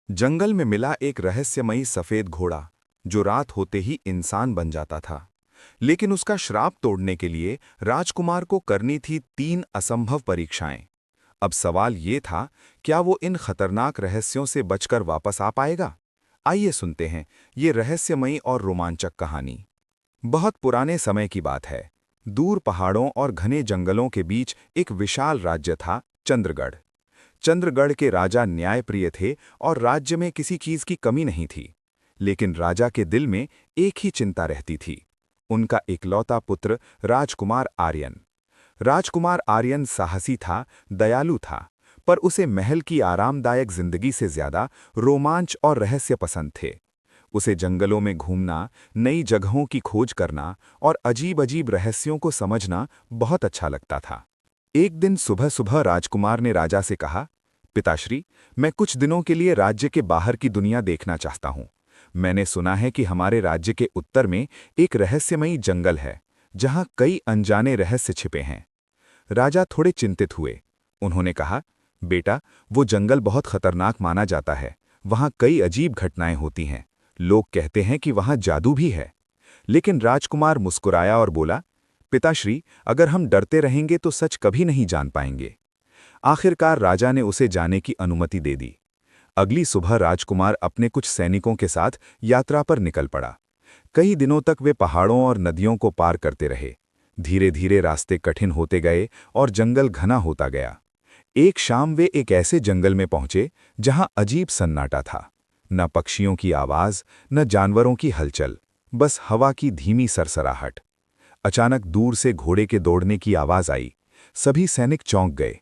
जंगल में मिला एक रहस्यमयी सफेद घोड़ा जो रात होते ही इंसान बन जाता था। लेकिन उसका श्राप तोड़ने के लिए राजकुमार को करनी थी 3 असंभव परीक्षाएं। अब सवाल ये था, क्या वो इन खतरनाक रहस्यों से बचकर वापस आ पाएगा? आइए सुनते हैं ये रहस्यमयी और रोमांचक कहानी। बहुत पुराने समय की बात है। दूर पहाड़ों और घने जंगलों के बीच एक विशाल राज्य था, चंद्रगढ़। चंद्रगढ़ के राजा न्यायप्रिय थे और राज्य में किसी चीज की कमी नहीं थी। लेकिन राजा के दिल में एक ही चिंता रहती थी, उनका इकलौता पुत्र राजकुमार आर्यन। राजकुमार आर्यन साहसी था, दयालु था, पर उसे महल की आरामदायक जिंदगी से ज्यादा रोमांच और रहस्य पसंद थे। उसे जंगलों में घूमना, नई जगहों की खोज करना और अजीब अजीब रहस्यों को समझना बहुत अच्छा लगता था। एक दिन सुबह सुबह राजकुमार ने राजा से कहा, पिताश्री, मैं कुछ दिनों के लिए राज्य के बाहर की दुनिया देखना चाहता हूँ। मैंने सुना है कि हमारे राज्य के उत्तर में एक रहस्यमयी जंगल है, जहाँ कई अनजाने रहस्य छिपे हैं। राजा थोड़े चिंतित हुए। उन्होंने कहा, बेटा, वो जंगल बहुत खतरनाक माना जाता है। वहाँ कई अजीब घटनाएं होती हैं। लोग कहते हैं कि वहाँ जादू भी है। लेकिन राजकुमार मुस्कुराया और बोला, पिताश्री, अगर हम डरते रहेंगे तो सच कभी नहीं जान पाएंगे। आखिरकार राजा ने उसे जाने की अनुमति दे दी। अगली सुबह राजकुमार अपने कुछ सैनिकों के साथ यात्रा पर निकल पड़ा। कई दिनों तक वे पहाड़ों और नदियों को पार करते रहे। धीरे धीरे रास्ते कठिन होते गए और जंगल घना होता गया। एक शाम वे एक ऐसे जंगल में पहुंचे जहां अजीब सन्नाटा था। न पक्षियों की आवाज, न जानवरों की हलचल, बस हवा की धीमी सरसराहट। अचानक दूर से घोड़े के दौड़ने की आवाज आई। सभी सैनिक चौंक गए।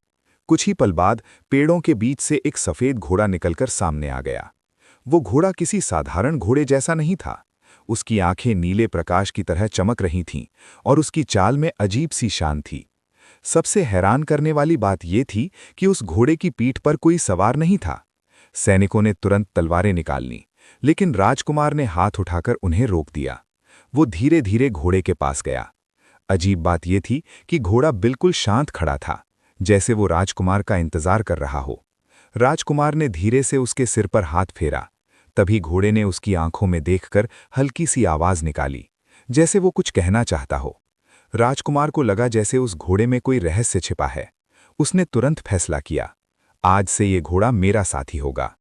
कुछ ही पल बाद पेड़ों के बीच से एक सफेद घोड़ा निकलकर सामने आ गया। वो घोड़ा किसी साधारण घोड़े जैसा नहीं था। उसकी आंखें नीले प्रकाश की तरह चमक रही थीं और उसकी चाल में अजीब सी शान थी। सबसे हैरान करने वाली बात यह थी कि उस घोड़े की पीठ पर कोई सवार नहीं था। सैनिकों ने तुरंत तलवारें निकाल लीं, लेकिन राजकुमार ने हाथ उठाकर उन्हें रोक दिया। वो धीरे धीरे घोड़े के पास गया। अजीब बात यह थी कि घोड़ा बिल्कुल शांत खड़ा था, जैसे वो राजकुमार का इंतजार कर रहा हो। राजकुमार ने धीरे से उसके सिर पर हाथ फेरा। तभी घोड़े ने उसकी आंखों में देखकर हल्की सी आवाज निकाली, जैसे वो कुछ कहना चाहता हो। राजकुमार को लगा जैसे उस घोड़े में कोई रहस्य छिपा है। उसने तुरंत फैसला किया, आज से ये घोड़ा मेरा साथी होगा।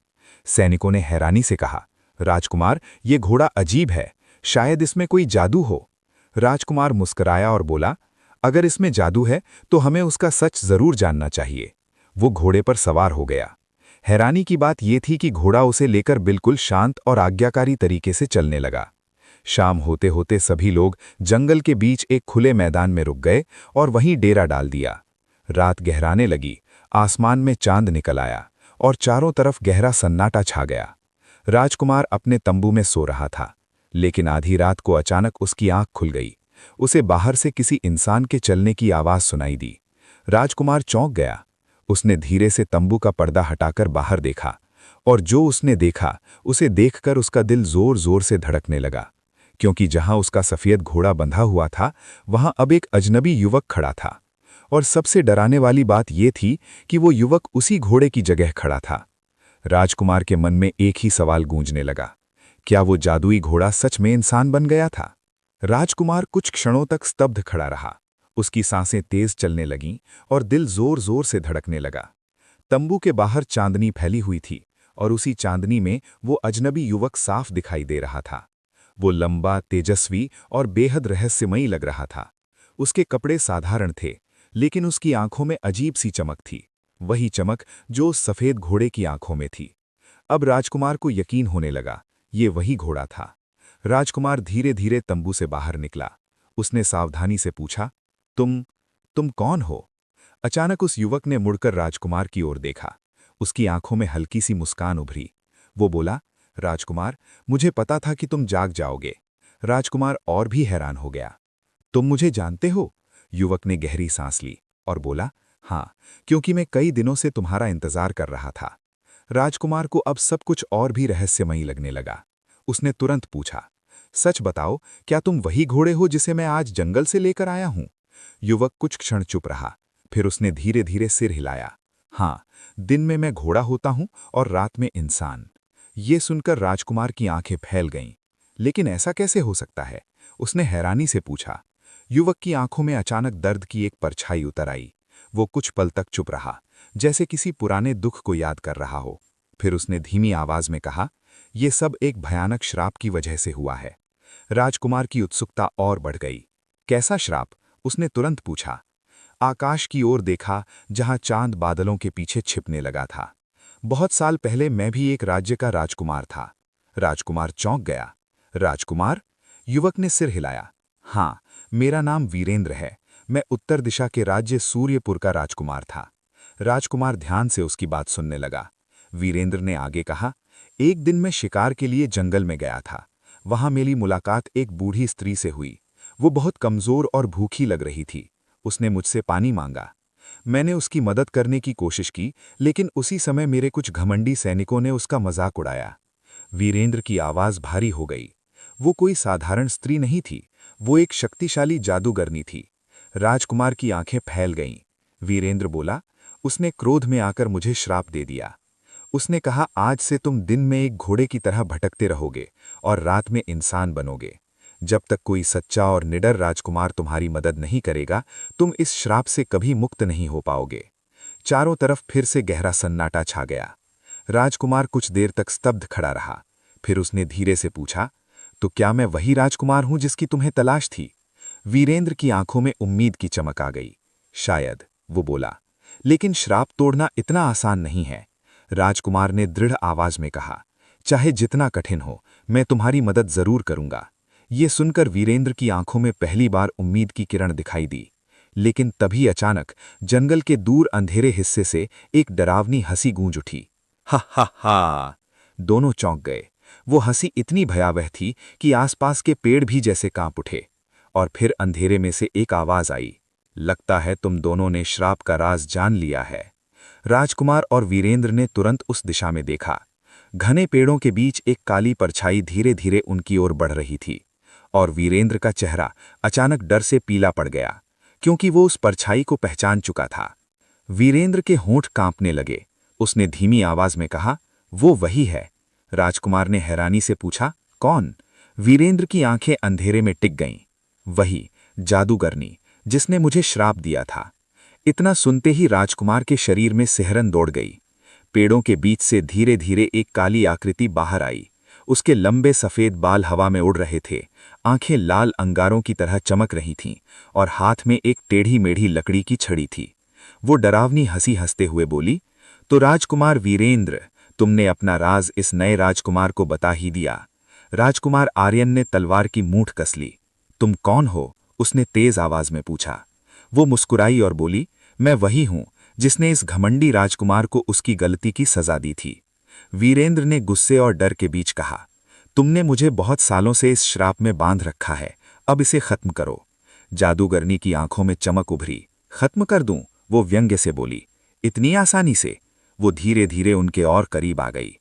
सैनिकों ने हैरानी से कहा, राजकुमार, ये घोड़ा अजीब है, शायद इसमें कोई जादू हो। राजकुमार मुस्कुराया और बोला, अगर इसमें जादू है तो हमें उसका सच जरूर जानना चाहिए। वो घोड़े पर सवार हो गया। हैरानी की बात यह थी कि घोड़ा उसे लेकर बिल्कुल शांत और आज्ञाकारी तरीके से चलने लगा। शाम होते होते सभी लोग जंगल के बीच एक खुले मैदान में रुक गए और वहीं डेरा डाल दिया। रात गहराने लगी, आसमान में चांद निकल आया और चारों तरफ गहरा सन्नाटा छा गया। राजकुमार अपने तंबू में सो रहा था, लेकिन आधी रात को अचानक उसकी आंख खुल गई। उसे बाहर से किसी इंसान के चलने की आवाज सुनाई दी। राजकुमार चौंक गया। उसने धीरे से तंबू का पर्दा हटाकर बाहर देखा, और जो उसने देखा उसे देखकर उसका दिल जोर जोर से धड़कने लगा, क्योंकि जहां उसका सफेद घोड़ा बंधा हुआ था, वहां अब एक अजनबी युवक खड़ा था। और सबसे डराने वाली बात यह थी कि वो युवक उसी घोड़े की जगह खड़ा था। राजकुमार के मन में एक ही सवाल गूंजने लगा, क्या वो जादुई घोड़ा सच में इंसान बन गया था? राजकुमार कुछ क्षणों तक स्तब्ध खड़ा रहा। उसकी सांसें तेज चलने लगीं और दिल जोर जोर से धड़कने लगा। तंबू के बाहर चांदनी फैली हुई थी और उसी चांदनी में वो अजनबी युवक साफ दिखाई दे रहा था। वो लंबा, तेजस्वी और बेहद रहस्यमयी लग रहा था। उसके कपड़े साधारण थे, लेकिन उसकी आंखों में अजीब सी चमक थी, वही चमक जो उस सफेद घोड़े की आंखों में थी। अब राजकुमार को यकीन होने लगा, ये वही घोड़ा था। राजकुमार धीरे धीरे तंबू से बाहर निकला। उसने सावधानी से पूछा, तुम कौन हो? अचानक उस युवक ने मुड़कर राजकुमार की ओर देखा। उसकी आंखों में हल्की सी मुस्कान उभरी। वो बोला, राजकुमार, मुझे पता था कि तुम जाग जाओगे। राजकुमार और भी हैरान हो गया। तुम मुझे जानते हो? युवक ने गहरी सांस ली और बोला, हाँ, क्योंकि मैं कई दिनों से तुम्हारा इंतजार कर रहा था। राजकुमार को अब सब कुछ और भी रहस्यमयी लगने लगा। उसने तुरंत पूछा, सच बताओ, क्या तुम वही घोड़े हो जिसे मैं आज जंगल से लेकर आया हूं? युवक कुछ क्षण चुप रहा, फिर उसने धीरे धीरे सिर हिलाया। हाँ, दिन में मैं घोड़ा होता हूं और रात में इंसान। ये सुनकर राजकुमार की आंखें फैल गईं। लेकिन ऐसा कैसे हो सकता है? उसने हैरानी से पूछा। युवक की आंखों में अचानक दर्द की एक परछाई उतर आई। वो कुछ पल तक चुप रहा, जैसे किसी पुराने दुख को याद कर रहा हो। फिर उसने धीमी आवाज में कहा, ये सब एक भयानक श्राप की वजह से हुआ है। राजकुमार की उत्सुकता और बढ़ गई। कैसा श्राप? उसने तुरंत पूछा। आकाश की ओर देखा, जहां चांद बादलों के पीछे छिपने लगा था। बहुत साल पहले मैं भी एक राज्य का राजकुमार था। राजकुमार चौंक गया। राजकुमार? युवक ने सिर हिलाया। हाँ, मेरा नाम वीरेंद्र है। मैं उत्तर दिशा के राज्य सूर्यपुर का राजकुमार था। राजकुमार ध्यान से उसकी बात सुनने लगा। वीरेंद्र ने आगे कहा, एक दिन मैं शिकार के लिए जंगल में गया था। वहां मेरी मुलाकात एक बूढ़ी स्त्री से हुई। वो बहुत कमजोर और भूखी लग रही थी। उसने मुझसे पानी मांगा। मैंने उसकी मदद करने की कोशिश की, लेकिन उसी समय मेरे कुछ घमंडी सैनिकों ने उसका मजाक उड़ाया। वीरेंद्र की आवाज भारी हो गई। वो कोई साधारण स्त्री नहीं थी, वो एक शक्तिशाली जादूगरनी थी। राजकुमार की आंखें फैल गईं। वीरेंद्र बोला, उसने क्रोध में आकर मुझे श्राप दे दिया। उसने कहा, आज से तुम दिन में एक घोड़े की तरह भटकते रहोगे और रात में इंसान बनोगे। जब तक कोई सच्चा और निडर राजकुमार तुम्हारी मदद नहीं करेगा, तुम इस श्राप से कभी मुक्त नहीं हो पाओगे। चारों तरफ फिर से गहरा सन्नाटा छा गया। राजकुमार कुछ देर तक स्तब्ध खड़ा रहा। फिर उसने धीरे से पूछा, तो क्या मैं वही राजकुमार हूं जिसकी तुम्हें तलाश थी? वीरेंद्र की आंखों में उम्मीद की चमक आ गई। शायद, वो बोला, लेकिन श्राप तोड़ना इतना आसान नहीं है। राजकुमार ने दृढ़ आवाज में कहा, चाहे जितना कठिन हो, मैं तुम्हारी मदद जरूर करूंगा। ये सुनकर वीरेंद्र की आंखों में पहली बार उम्मीद की किरण दिखाई दी। लेकिन तभी अचानक जंगल के दूर अंधेरे हिस्से से एक डरावनी हंसी गूंज उठी। हा हा हा! दोनों चौंक गए। वो हंसी इतनी भयावह थी कि आसपास के पेड़ भी जैसे कांप उठे। और फिर अंधेरे में से एक आवाज आई, लगता है तुम दोनों ने श्राप का राज जान लिया है। राजकुमार और वीरेंद्र ने तुरंत उस दिशा में देखा। घने पेड़ों के बीच एक काली परछाई धीरे धीरे उनकी ओर बढ़ रही थी। और वीरेंद्र का चेहरा अचानक डर से पीला पड़ गया, क्योंकि वो उस परछाई को पहचान चुका था। वीरेंद्र के होंठ कांपने लगे। उसने धीमी आवाज में कहा, वो वही है। राजकुमार ने हैरानी से पूछा, कौन? वीरेंद्र की आंखें अंधेरे में टिक गईं। वही जादूगरनी, जिसने मुझे श्राप दिया था। इतना सुनते ही राजकुमार के शरीर में सिहरन दौड़ गई। पेड़ों के बीच से धीरे धीरे एक काली आकृति बाहर आई। उसके लंबे सफेद बाल हवा में उड़ रहे थे, आंखें लाल अंगारों की तरह चमक रही थीं, और हाथ में एक टेढ़ी मेढ़ी लकड़ी की छड़ी थी। वो डरावनी हंसी हंसते हुए बोली, तो राजकुमार वीरेंद्र, तुमने अपना राज इस नए राजकुमार को बता ही दिया। राजकुमार आर्यन ने तलवार की मूठ कस ली। तुम कौन हो? उसने तेज आवाज में पूछा। वो मुस्कुराई और बोली, मैं वही हूं जिसने इस घमंडी राजकुमार को उसकी गलती की सजा दी थी। वीरेंद्र ने गुस्से और डर के बीच कहा, तुमने मुझे बहुत सालों से इस श्राप में बांध रखा है, अब इसे खत्म करो। जादूगरनी की आंखों में चमक उभरी। खत्म कर दूं? वो व्यंग्य से बोली। इतनी आसानी से? वो धीरे धीरे उनके और करीब आ गई।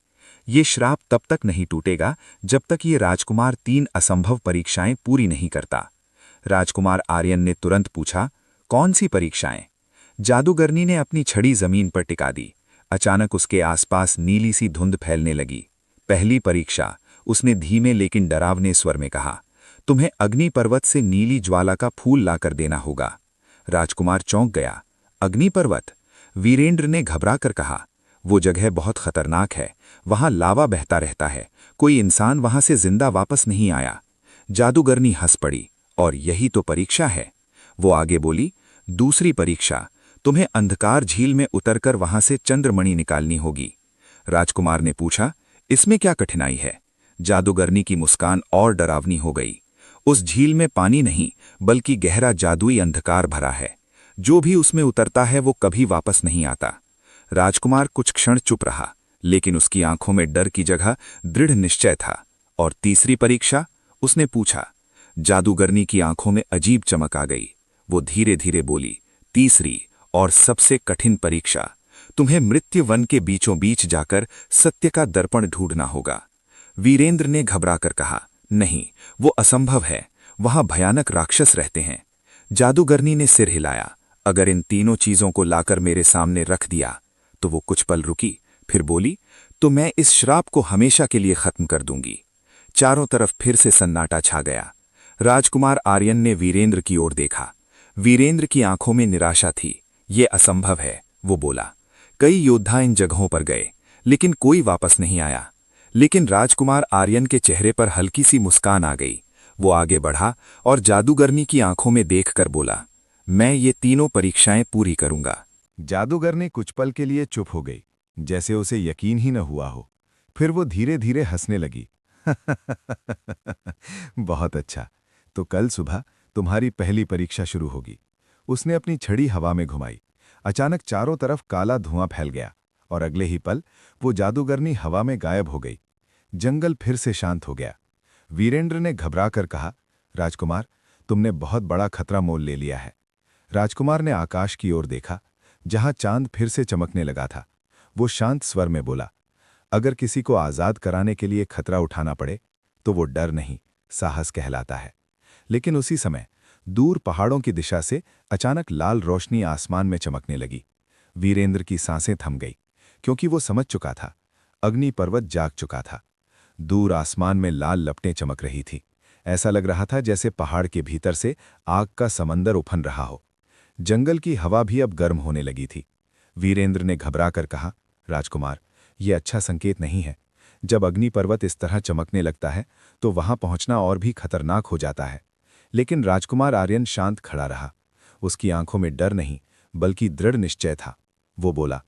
ये श्राप तब तक नहीं टूटेगा जब तक ये राजकुमार 3 असंभव परीक्षाएं पूरी नहीं करता। राजकुमार आर्यन ने तुरंत पूछा, कौन सी परीक्षाएं? जादूगरनी ने अपनी छड़ी जमीन पर टिका दी। अचानक उसके आसपास नीली सी धुंध फैलने लगी। पहली परीक्षा, उसने धीमे लेकिन डरावने स्वर में कहा, तुम्हें अग्नि पर्वत से नीली ज्वाला का फूल लाकर देना होगा। राजकुमार चौंक गया। अग्नि पर्वत? वीरेंद्र ने घबराकर कहा, वो जगह बहुत खतरनाक है, वहां लावा बहता रहता है, कोई इंसान वहां से जिंदा वापस नहीं आया। जादूगरनी हंस पड़ी, और यही तो परीक्षा है। वो आगे बोली, दूसरी परीक्षा, तुम्हें अंधकार झील में उतरकर वहां से चंद्रमणि निकालनी होगी। राजकुमार ने पूछा, इसमें क्या कठिनाई है? जादूगरनी की मुस्कान और डरावनी हो गई। उस झील में पानी नहीं, बल्कि गहरा जादुई अंधकार भरा है। जो भी उसमें उतरता है वो कभी वापस नहीं आता। राजकुमार कुछ क्षण चुप रहा, लेकिन उसकी आंखों में डर की जगह दृढ़ निश्चय था। और तीसरी परीक्षा? उसने पूछा। जादूगरनी की आंखों में अजीब चमक आ गई। वो धीरे धीरे बोली, तीसरी और सबसे कठिन परीक्षा, तुम्हें मृत्यु वन के बीचों बीच जाकर सत्य का दर्पण ढूंढना होगा। वीरेंद्र ने घबराकर कहा, नहीं, वो असंभव है, वहां भयानक राक्षस रहते हैं। जादूगरनी ने सिर हिलाया। अगर इन तीनों चीजों को लाकर मेरे सामने रख दिया? तो वो कुछ पल रुकी, फिर बोली, तो मैं इस श्राप को हमेशा के लिए खत्म कर दूंगी। चारों तरफ फिर से सन्नाटा छा गया। राजकुमार आर्यन ने वीरेंद्र की ओर देखा। वीरेंद्र की आंखों में निराशा थी। ये असंभव है, वो बोला। कई योद्धा इन जगहों पर गए, लेकिन कोई वापस नहीं आया। लेकिन राजकुमार आर्यन के चेहरे पर हल्की सी मुस्कान आ गई। वो आगे बढ़ा और जादूगरनी की आंखों में देखकर बोला, मैं ये तीनों परीक्षाएं पूरी करूंगा। जादूगरनी कुछ पल के लिए चुप हो गई, जैसे उसे यकीन ही न हुआ हो। फिर वो धीरे धीरे हंसने लगी। बहुत अच्छा, तो कल सुबह तुम्हारी पहली परीक्षा शुरू होगी। उसने अपनी छड़ी हवा में घुमाई। अचानक चारों तरफ काला धुआं फैल गया और अगले ही पल वो जादूगरनी हवा में गायब हो गई। जंगल फिर से शांत हो गया। वीरेंद्र ने घबराकर कहा, राजकुमार, तुमने बहुत बड़ा खतरा मोल ले लिया है। राजकुमार ने आकाश की ओर देखा, जहां चांद फिर से चमकने लगा था। वो शांत स्वर में बोला, अगर किसी को आजाद कराने के लिए खतरा उठाना पड़े तो वो डर नहीं, साहस कहलाता है। लेकिन उसी समय दूर पहाड़ों की दिशा से अचानक लाल रोशनी आसमान में चमकने लगी। वीरेंद्र की सांसें थम गई, क्योंकि वो समझ चुका था, अग्नि पर्वत जाग चुका था। दूर आसमान में लाल लपटें चमक रही थी। ऐसा लग रहा था जैसे पहाड़ के भीतर से आग का समंदर उफन रहा हो। जंगल की हवा भी अब गर्म होने लगी थी। वीरेंद्र ने घबराकर कहा, राजकुमार, यह अच्छा संकेत नहीं है। जब अग्नि पर्वत इस तरह चमकने लगता है तो वहां पहुंचना और भी खतरनाक हो जाता है। लेकिन राजकुमार आर्यन शांत खड़ा रहा। उसकी आंखों में डर नहीं, बल्कि दृढ़ निश्चय था। वो बोला,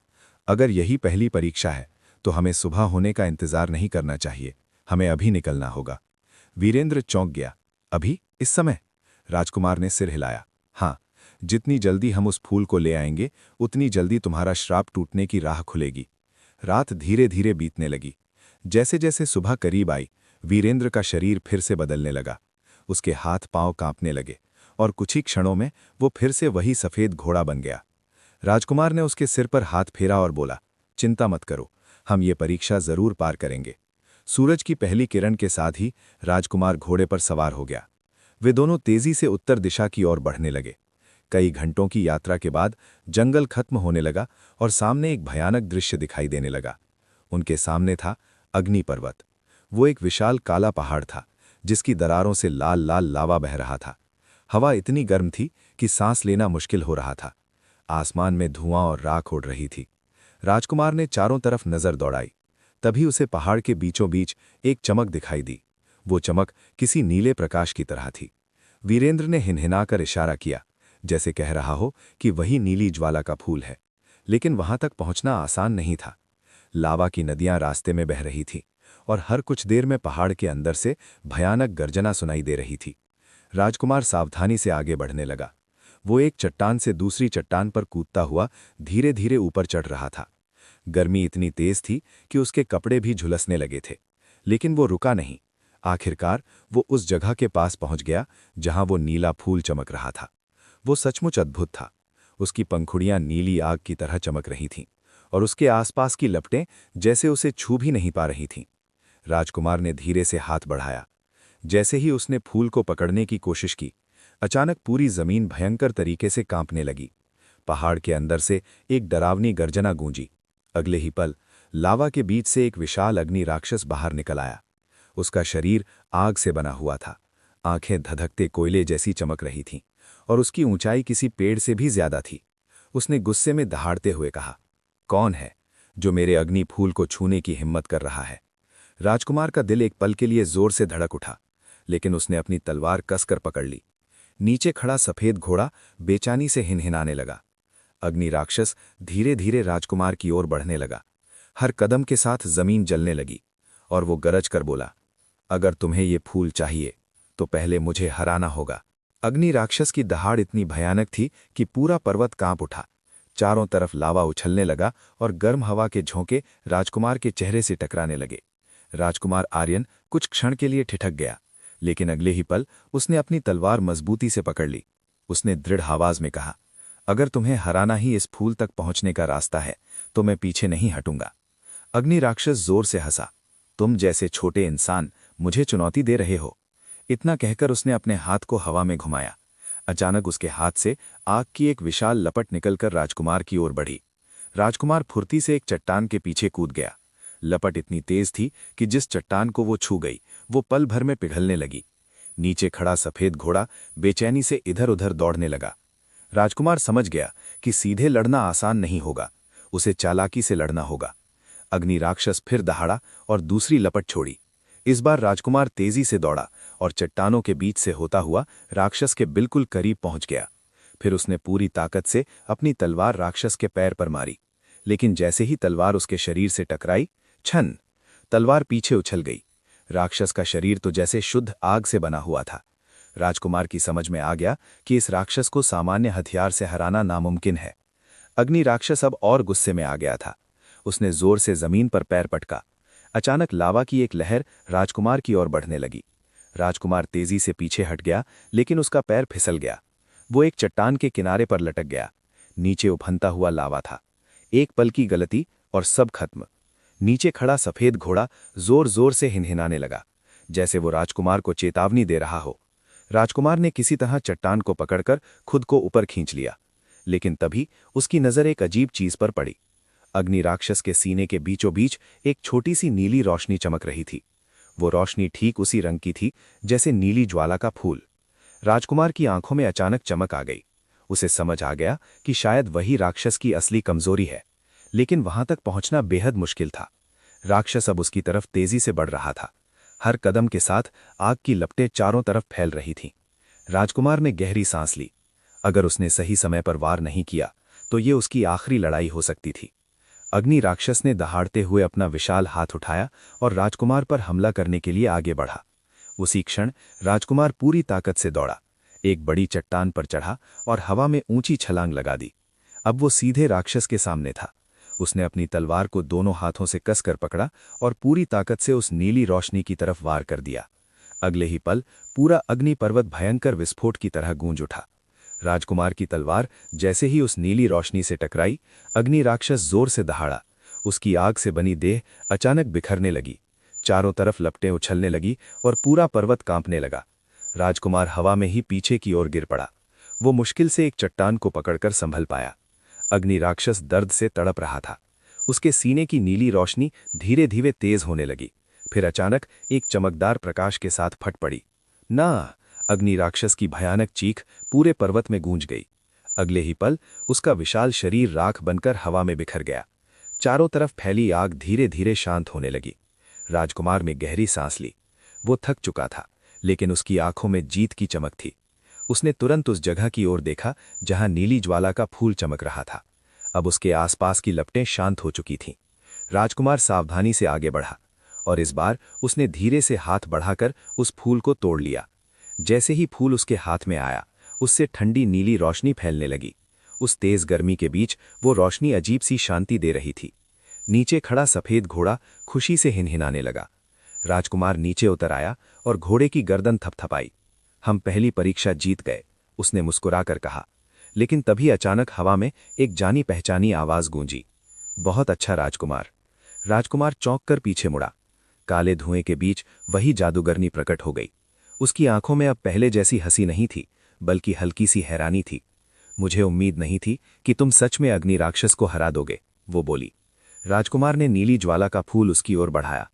अगर यही पहली परीक्षा है तो हमें सुबह होने का इंतजार नहीं करना चाहिए, हमें अभी निकलना होगा। वीरेंद्र चौंक गया। अभी? इस समय? राजकुमार ने सिर हिलाया। हाँ, जितनी जल्दी हम उस फूल को ले आएंगे उतनी जल्दी तुम्हारा श्राप टूटने की राह खुलेगी। रात धीरे धीरे बीतने लगी। जैसे जैसे सुबह करीब आई, वीरेंद्र का शरीर फिर से बदलने लगा। उसके हाथ पांव कांपने लगे और कुछ ही क्षणों में वो फिर से वही सफेद घोड़ा बन गया। राजकुमार ने उसके सिर पर हाथ फेरा और बोला, चिंता मत करो, हम ये परीक्षा जरूर पार करेंगे। सूरज की पहली किरण के साथ ही राजकुमार घोड़े पर सवार हो गया। वे दोनों तेजी से उत्तर दिशा की ओर बढ़ने लगे। कई घंटों की यात्रा के बाद जंगल खत्म होने लगा और सामने एक भयानक दृश्य दिखाई देने लगा। उनके सामने था अग्नि पर्वत। वो एक विशाल काला पहाड़ था, जिसकी दरारों से लाल लाल लावा बह रहा था। हवा इतनी गर्म थी कि सांस लेना मुश्किल हो रहा था। आसमान में धुआं और राख उड़ रही थी। राजकुमार ने चारों तरफ नजर दौड़ाई। तभी उसे पहाड़ के बीचों बीच एक चमक दिखाई दी। वो चमक किसी नीले प्रकाश की तरह थी। वीरेंद्र ने हिनहिनाकर इशारा किया, जैसे कह रहा हो कि वही नीली ज्वाला का फूल है। लेकिन वहां तक पहुंचना आसान नहीं था। लावा की नदियां रास्ते में बह रही थीं और हर कुछ देर में पहाड़ के अंदर से भयानक गर्जना सुनाई दे रही थी। राजकुमार सावधानी से आगे बढ़ने लगा। वो एक चट्टान से दूसरी चट्टान पर कूदता हुआ धीरे धीरे ऊपर चढ़ रहा था। गर्मी इतनी तेज थी कि उसके कपड़े भी झुलसने लगे थे, लेकिन वो रुका नहीं। आखिरकार वो उस जगह के पास पहुंच गया जहां वो नीला फूल चमक रहा था। वो सचमुच अद्भुत था। उसकी पंखुड़ियां नीली आग की तरह चमक रही थीं और उसके आसपास की लपटें जैसे उसे छू भी नहीं पा रही थीं। राजकुमार ने धीरे से हाथ बढ़ाया। जैसे ही उसने फूल को पकड़ने की कोशिश की, अचानक पूरी जमीन भयंकर तरीके से कांपने लगी। पहाड़ के अंदर से एक डरावनी गर्जना गूंजी। अगले ही पल लावा के बीच से एक विशाल अग्नि राक्षस बाहर निकल आया। उसका शरीर आग से बना हुआ था। आंखें धधकते कोयले जैसी चमक रही थीं और उसकी ऊंचाई किसी पेड़ से भी ज्यादा थी। उसने गुस्से में दहाड़ते हुए कहा, कौन है जो मेरे अग्नि फूल को छूने की हिम्मत कर रहा है? राजकुमार का दिल एक पल के लिए जोर से धड़क उठा, लेकिन उसने अपनी तलवार कसकर पकड़ ली। नीचे खड़ा सफेद घोड़ा बेचैनी से हिनहिनाने लगा। अग्नि राक्षस धीरे धीरे राजकुमार की ओर बढ़ने लगा। हर कदम के साथ जमीन जलने लगी और वो गरज कर बोला, अगर तुम्हें ये फूल चाहिए तो पहले मुझे हराना होगा। अग्नि राक्षस की दहाड़ इतनी भयानक थी कि पूरा पर्वत कांप उठा। चारों तरफ लावा उछलने लगा और गर्म हवा के झोंके राजकुमार के चेहरे से टकराने लगे। राजकुमार आर्यन कुछ क्षण के लिए ठिठक गया, लेकिन अगले ही पल उसने अपनी तलवार मजबूती से पकड़ ली। उसने दृढ़ आवाज में कहा, अगर तुम्हें हराना ही इस फूल तक पहुंचने का रास्ता है तो मैं पीछे नहीं हटूंगा। अग्नि राक्षस जोर से हंसा, तुम जैसे छोटे इंसान मुझे चुनौती दे रहे हो? इतना कहकर उसने अपने हाथ को हवा में घुमाया। अचानक उसके हाथ से आग की एक विशाल लपट निकलकर राजकुमार की ओर बढ़ी। राजकुमार फुर्ती से एक चट्टान के पीछे कूद गया। लपट इतनी तेज थी कि जिस चट्टान को वो छू गई वो पल भर में पिघलने लगी। नीचे खड़ा सफेद घोड़ा बेचैनी से इधर उधर दौड़ने लगा। राजकुमार समझ गया कि सीधे लड़ना आसान नहीं होगा, उसे चालाकी से लड़ना होगा। अग्नि राक्षस फिर दहाड़ा और दूसरी लपट छोड़ी। इस बार राजकुमार तेजी से दौड़ा और चट्टानों के बीच से होता हुआ राक्षस के बिल्कुल करीब पहुंच गया। फिर उसने पूरी ताकत से अपनी तलवार राक्षस के पैर पर मारी, लेकिन जैसे ही तलवार उसके शरीर से टकराई, छन, तलवार पीछे उछल गई। राक्षस का शरीर तो जैसे शुद्ध आग से बना हुआ था। राजकुमार की समझ में आ गया कि इस राक्षस को सामान्य हथियार से हराना नामुमकिन है। अग्नि राक्षस अब और गुस्से में आ गया था। उसने जोर से जमीन पर पैर पटका। अचानक लावा की एक लहर राजकुमार की ओर बढ़ने लगी। राजकुमार तेजी से पीछे हट गया, लेकिन उसका पैर फिसल गया। वो एक चट्टान के किनारे पर लटक गया। नीचे उफनता हुआ लावा था। एक पल की गलती और सब खत्म। नीचे खड़ा सफेद घोड़ा जोर जोर से हिनहिनाने लगा, जैसे वो राजकुमार को चेतावनी दे रहा हो। राजकुमार ने किसी तरह चट्टान को पकड़कर खुद को ऊपर खींच लिया, लेकिन तभी उसकी नजर एक अजीब चीज पर पड़ी। अग्नि राक्षस के सीने के बीचों बीच एक छोटी सी नीली रोशनी चमक रही थी। वो रोशनी ठीक उसी रंग की थी जैसे नीली ज्वाला का फूल। राजकुमार की आंखों में अचानक चमक आ गई। उसे समझ आ गया कि शायद वही राक्षस की असली कमजोरी है, लेकिन वहां तक पहुंचना बेहद मुश्किल था। राक्षस अब उसकी तरफ तेजी से बढ़ रहा था। हर कदम के साथ आग की लपटें चारों तरफ फैल रही थीं। राजकुमार ने गहरी सांस ली। अगर उसने सही समय पर वार नहीं किया तो ये उसकी आखिरी लड़ाई हो सकती थी। अग्नि राक्षस ने दहाड़ते हुए अपना विशाल हाथ उठाया और राजकुमार पर हमला करने के लिए आगे बढ़ा। उसी क्षण राजकुमार पूरी ताकत से दौड़ा, एक बड़ी चट्टान पर चढ़ा और हवा में ऊंची छलांग लगा दी। अब वो सीधे राक्षस के सामने था। उसने अपनी तलवार को दोनों हाथों से कसकर पकड़ा और पूरी ताकत से उस नीली रोशनी की तरफ वार कर दिया। अगले ही पल पूरा अग्नि पर्वत भयंकर विस्फोट की तरह गूंज उठा। राजकुमार की तलवार जैसे ही उस नीली रोशनी से टकराई, अग्नि राक्षस जोर से दहाड़ा। उसकी आग से बनी देह अचानक बिखरने लगी। चारों तरफ लपटें उछलने लगी और पूरा पर्वत कांपने लगा। राजकुमार हवा में ही पीछे की ओर गिर पड़ा। वो मुश्किल से एक चट्टान को पकड़कर संभल पाया। अग्नि राक्षस दर्द से तड़प रहा था। उसके सीने की नीली रोशनी धीरे धीरे तेज होने लगी, फिर अचानक एक चमकदार प्रकाश के साथ फट पड़ी। ना! अग्नि राक्षस की भयानक चीख पूरे पर्वत में गूंज गई। अगले ही पल उसका विशाल शरीर राख बनकर हवा में बिखर गया। चारों तरफ फैली आग धीरे धीरे शांत होने लगी। राजकुमार में गहरी सांस ली। वो थक चुका था, लेकिन उसकी आंखों में जीत की चमक थी। उसने तुरंत उस जगह की ओर देखा जहां नीली ज्वाला का फूल चमक रहा था। अब उसके आसपास की लपटें शांत हो चुकी थीं। राजकुमार सावधानी से आगे बढ़ा और इस बार उसने धीरे से हाथ बढ़ाकर उस फूल को तोड़ लिया। जैसे ही फूल उसके हाथ में आया, उससे ठंडी नीली रोशनी फैलने लगी। उस तेज गर्मी के बीच वो रोशनी अजीब सी शांति दे रही थी। नीचे खड़ा सफेद घोड़ा खुशी से हिनहिनाने लगा। राजकुमार नीचे उतर आया और घोड़े की गर्दन थपथपाई। हम पहली परीक्षा जीत गए, उसने मुस्कुराकर कहा। लेकिन तभी अचानक हवा में एक जानी पहचानी आवाज गूंजी। बहुत अच्छा राजकुमार। राजकुमार चौंक कर पीछे मुड़ा। काले धुएं के बीच वही जादूगरनी प्रकट हो गई। उसकी आंखों में अब पहले जैसी हंसी नहीं थी, बल्कि हल्की सी हैरानी थी। मुझे उम्मीद नहीं थी कि तुम सच में अग्नि राक्षस को हरा दोगे, वो बोली। राजकुमार ने नीली ज्वाला का फूल उसकी ओर बढ़ाया।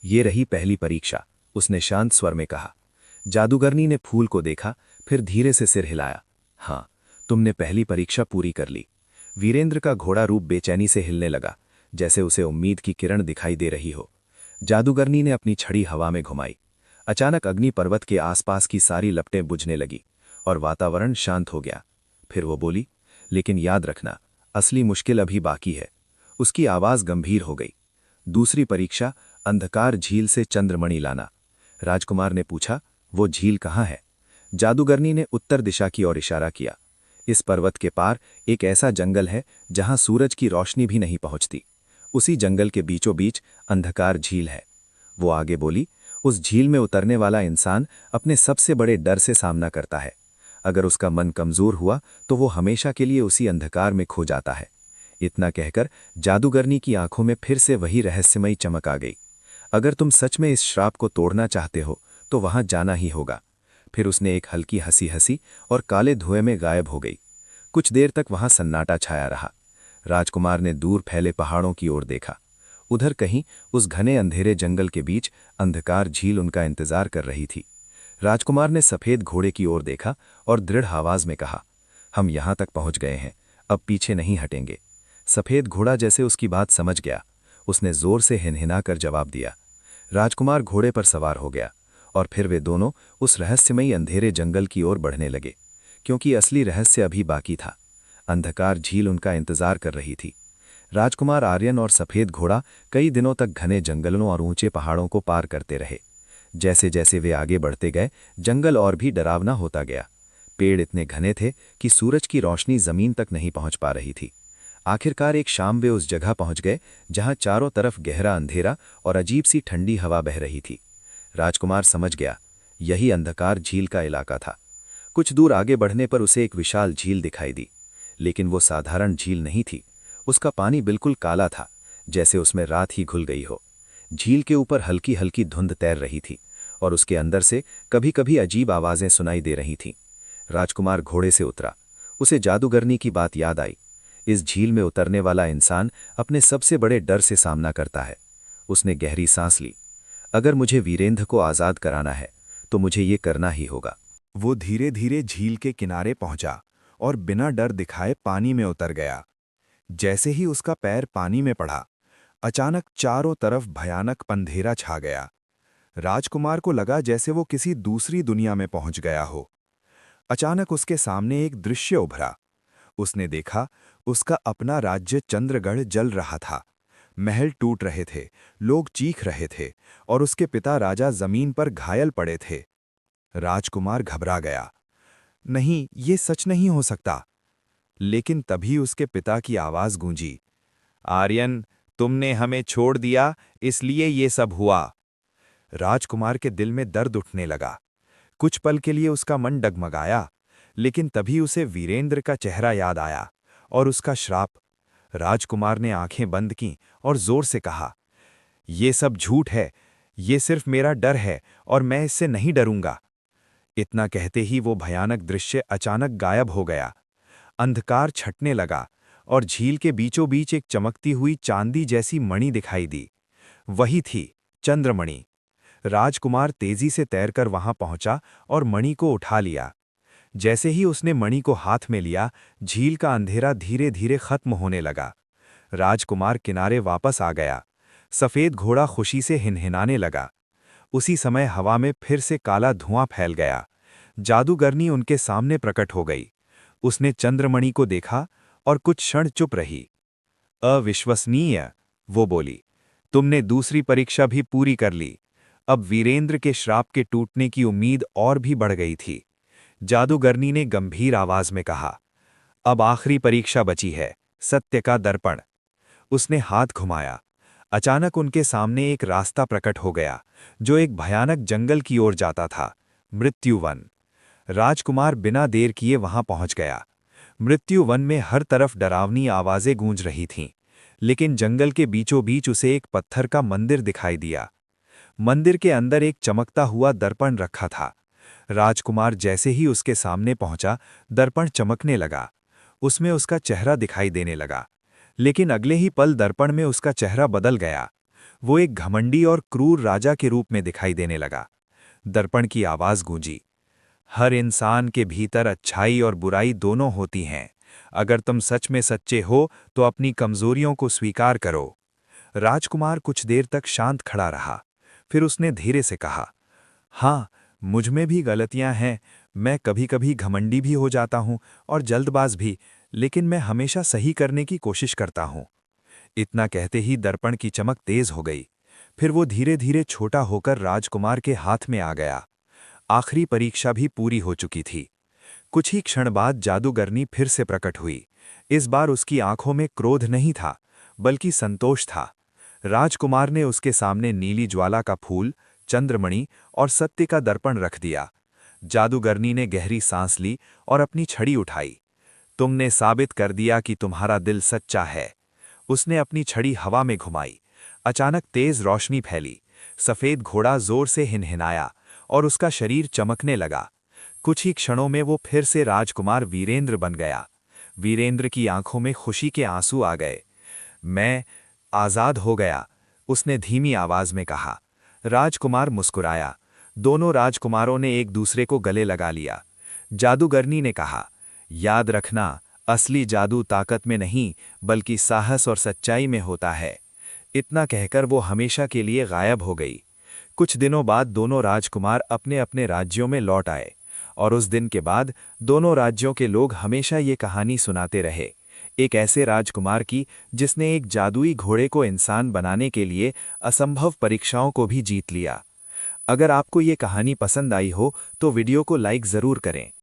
ये रही पहली परीक्षा, उसने शांत स्वर में कहा। जादूगरनी ने फूल को देखा, फिर धीरे से सिर हिलाया। हाँ, तुमने पहली परीक्षा पूरी कर ली। वीरेंद्र का घोड़ा रूप बेचैनी से हिलने लगा, जैसे उसे उम्मीद की किरण दिखाई दे रही हो। जादूगरनी ने अपनी छड़ी हवा में घुमाई। अचानक अग्नि पर्वत के आसपास की सारी लपटें बुझने लगी और वातावरण शांत हो गया। फिर वो बोली, लेकिन याद रखना, असली मुश्किल अभी बाकी है। उसकी आवाज गंभीर हो गई। दूसरी परीक्षा, अंधकार झील से चंद्रमणि लाना। राजकुमार ने पूछा, वो झील कहाँ है? जादूगरनी ने उत्तर दिशा की ओर इशारा किया। इस पर्वत के पार एक ऐसा जंगल है जहां सूरज की रोशनी भी नहीं पहुंचती। उसी जंगल के बीचों बीच अंधकार झील है। वो आगे बोली, उस झील में उतरने वाला इंसान अपने सबसे बड़े डर से सामना करता है। अगर उसका मन कमजोर हुआ तो वो हमेशा के लिए उसी अंधकार में खो जाता है। इतना कहकर जादूगरनी की आंखों में फिर से वही रहस्यमयी चमक आ गई। अगर तुम सच में इस श्राप को तोड़ना चाहते हो तो वहां जाना ही होगा। फिर उसने एक हल्की हंसी हंसी और काले धुएं में गायब हो गई। कुछ देर तक वहां सन्नाटा छाया रहा। राजकुमार ने दूर फैले पहाड़ों की ओर देखा। उधर कहीं उस घने अंधेरे जंगल के बीच अंधकार झील उनका इंतजार कर रही थी। राजकुमार ने सफेद घोड़े की ओर देखा और दृढ़ आवाज में कहा, हम यहां तक पहुंच गए हैं, अब पीछे नहीं हटेंगे। सफेद घोड़ा जैसे उसकी बात समझ गया, उसने जोर से हिनहिनाकर जवाब दिया। राजकुमार घोड़े पर सवार हो गया और फिर वे दोनों उस रहस्यमयी अंधेरे जंगल की ओर बढ़ने लगे, क्योंकि असली रहस्य अभी बाकी था। अंधकार झील उनका इंतजार कर रही थी। राजकुमार आर्यन और सफेद घोड़ा कई दिनों तक घने जंगलों और ऊंचे पहाड़ों को पार करते रहे। जैसे जैसे वे आगे बढ़ते गए, जंगल और भी डरावना होता गया। पेड़ इतने घने थे कि सूरज की रोशनी जमीन तक नहीं पहुंच पा रही थी। आखिरकार एक शाम वे उस जगह पहुंच गए जहां चारों तरफ गहरा अंधेरा और अजीब सी ठंडी हवा बह रही थी। राजकुमार समझ गया, यही अंधकार झील का इलाका था। कुछ दूर आगे बढ़ने पर उसे एक विशाल झील दिखाई दी, लेकिन वो साधारण झील नहीं थी। उसका पानी बिल्कुल काला था, जैसे उसमें रात ही घुल गई हो। झील के ऊपर हल्की हल्की धुंध तैर रही थी और उसके अंदर से कभी कभी अजीब आवाजें सुनाई दे रही थीं। राजकुमार घोड़े से उतरा। उसे जादूगरनी की बात याद आई। इस झील में उतरने वाला इंसान अपने सबसे बड़े डर से सामना करता है। उसने गहरी सांस ली। अगर मुझे वीरेंद्र को आजाद कराना है तो मुझे ये करना ही होगा। वो धीरे धीरे झील के किनारे पहुंचा और बिना डर दिखाए पानी में उतर गया। जैसे ही उसका पैर पानी में पड़ा, अचानक चारों तरफ भयानक अंधेरा छा गया। राजकुमार को लगा जैसे वो किसी दूसरी दुनिया में पहुंच गया हो। अचानक उसके सामने एक दृश्य उभरा। उसने देखा, उसका अपना राज्य चंद्रगढ़ जल रहा था। महल टूट रहे थे, लोग चीख रहे थे और उसके पिता राजा जमीन पर घायल पड़े थे। राजकुमार घबरा गया। नहीं, ये सच नहीं हो सकता। लेकिन तभी उसके पिता की आवाज गूंजी, आर्यन, तुमने हमें छोड़ दिया, इसलिए ये सब हुआ। राजकुमार के दिल में दर्द उठने लगा। कुछ पल के लिए उसका मन डगमगाया, लेकिन तभी उसे वीरेंद्र का चेहरा याद आया और उसका श्राप। राजकुमार ने आंखें बंद कीं और जोर से कहा, ये सब झूठ है, ये सिर्फ मेरा डर है और मैं इससे नहीं डरूंगा। इतना कहते ही वो भयानक दृश्य अचानक गायब हो गया। अंधकार छटने लगा और झील के बीचों बीच एक चमकती हुई चांदी जैसी मणि दिखाई दी। वही थी चंद्रमणि। राजकुमार तेजी से तैरकर वहां पहुंचा और मणि को उठा लिया। जैसे ही उसने मणि को हाथ में लिया, झील का अंधेरा धीरे धीरे खत्म होने लगा। राजकुमार किनारे वापस आ गया। सफेद घोड़ा खुशी से हिनहिनाने लगा। उसी समय हवा में फिर से काला धुआं फैल गया। जादूगरनी उनके सामने प्रकट हो गई। उसने चंद्रमणि को देखा और कुछ क्षण चुप रही। अविश्वसनीय, वो बोली, तुमने दूसरी परीक्षा भी पूरी कर ली। अब वीरेंद्र के श्राप के टूटने की उम्मीद और भी बढ़ गई थी। जादूगरनी ने गंभीर आवाज में कहा, अब आखिरी परीक्षा बची है, सत्य का दर्पण। उसने हाथ घुमाया। अचानक उनके सामने एक रास्ता प्रकट हो गया, जो एक भयानक जंगल की ओर जाता था, मृत्युवन। राजकुमार बिना देर किए वहां पहुंच गया। मृत्युवन में हर तरफ डरावनी आवाजें गूंज रही थीं, लेकिन जंगल के बीचों बीच उसे एक पत्थर का मंदिर दिखाई दिया। मंदिर के अंदर एक चमकता हुआ दर्पण रखा था। राजकुमार जैसे ही उसके सामने पहुंचा, दर्पण चमकने लगा। उसमें उसका चेहरा दिखाई देने लगा, लेकिन अगले ही पल दर्पण में उसका चेहरा बदल गया। वो एक घमंडी और क्रूर राजा के रूप में दिखाई देने लगा। दर्पण की आवाज गूंजी, हर इंसान के भीतर अच्छाई और बुराई दोनों होती हैं। अगर तुम सच में सच्चे हो तो अपनी कमजोरियों को स्वीकार करो। राजकुमार कुछ देर तक शांत खड़ा रहा। फिर उसने धीरे से कहा, हाँ, मुझ में भी गलतियां हैं। मैं कभी कभी घमंडी भी हो जाता हूं और जल्दबाज भी, लेकिन मैं हमेशा सही करने की कोशिश करता हूं। इतना कहते ही दर्पण की चमक तेज हो गई। फिर वो धीरे धीरे छोटा होकर राजकुमार के हाथ में आ गया। आखिरी परीक्षा भी पूरी हो चुकी थी। कुछ ही क्षण बाद जादूगरनी फिर से प्रकट हुई। इस बार उसकी आंखों में क्रोध नहीं था, बल्कि संतोष था। राजकुमार ने उसके सामने नीली ज्वाला का फूल, चंद्रमणि और सत्य का दर्पण रख दिया। जादूगरनी ने गहरी सांस ली और अपनी छड़ी उठाई। तुमने साबित कर दिया कि तुम्हारा दिल सच्चा है। उसने अपनी छड़ी हवा में घुमाई। अचानक तेज रोशनी फैली। सफेद घोड़ा जोर से हिनहिनाया और उसका शरीर चमकने लगा। कुछ ही क्षणों में वो फिर से राजकुमार वीरेंद्र बन गया। वीरेंद्र की आंखों में खुशी के आंसू आ गए। मैं आजाद हो गया, उसने धीमी आवाज में कहा। राजकुमार मुस्कुराया। दोनों राजकुमारों ने एक दूसरे को गले लगा लिया। जादूगरनी ने कहा, याद रखना, असली जादू ताकत में नहीं बल्कि साहस और सच्चाई में होता है। इतना कहकर वो हमेशा के लिए गायब हो गई। कुछ दिनों बाद दोनों राजकुमार अपने अपने राज्यों में लौट आए, और उस दिन के बाद दोनों राज्यों के लोग हमेशा ये कहानी सुनाते रहे, एक ऐसे राजकुमार की जिसने एक जादुई घोड़े को इंसान बनाने के लिए असंभव परीक्षाओं को भी जीत लिया। अगर आपको ये कहानी पसंद आई हो तो वीडियो को लाइक ज़रूर करें।